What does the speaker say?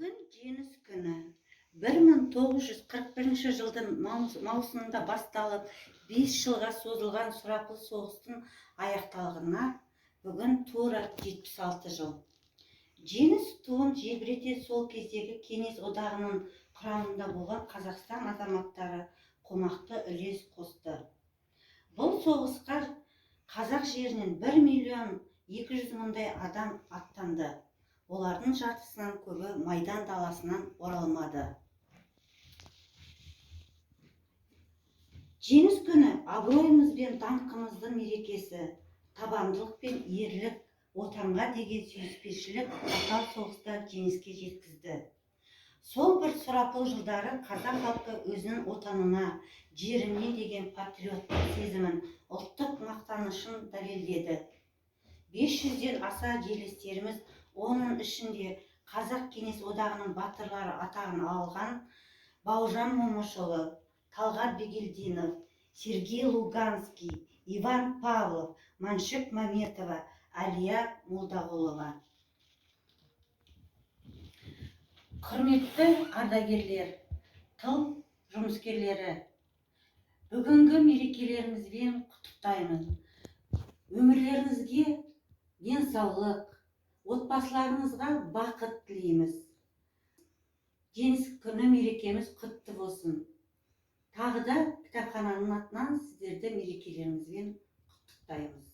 Бүгін жеңіс күні. 1941 жылдың маусымында басталып, 5 жылға созылған сұрапыл соғыстың аяқталғанына бүгін тура 76 жыл. Жеңіс туын желбірете сол кездегі Кеңес одағының құрамында болған Қазақстан азаматтары қомақты үлес қосты. Бұл соғысқа қазақ жерінен 1.200.000 адам аттанды. Олардың жартысынан көбі Майдан даласынан оралмады. Жеңіс күні абыройымыз бен даңқымыздың мерекесі, табандылық пен ерлік, отанға деген сүйіспеншілік қатал соғыста жеңіске жеткізді. Сол бір сұрапыл жылдары қазақ халқы өзінің отанына, жеріне деген патриоттық сезімін, ұлттық мақтанышын дәлелдеді. 500-ден аса жерлестеріміз, оның ішінде Қазақ Кеңес одағының батырлары атағын алған Бауыржан Момышұлы, Талғат Бегелдинов, Сергей Луганский, Иван Павлов, Маншүк Мәметова, Әлия Молдағұлова. Құрметті ардагерлер, тыл жұмыскерлері, бүгінгі мерекелеріңізбен құттықтаймын. Өмірлеріңізге денсаулық, отбасыларыңызға бақыт тілейміз. Жеңіс күні мерекеміз құтты болсын. Тағы да кітапхананың атынан сіздерді мерекелеріңізбен құттықтаймыз.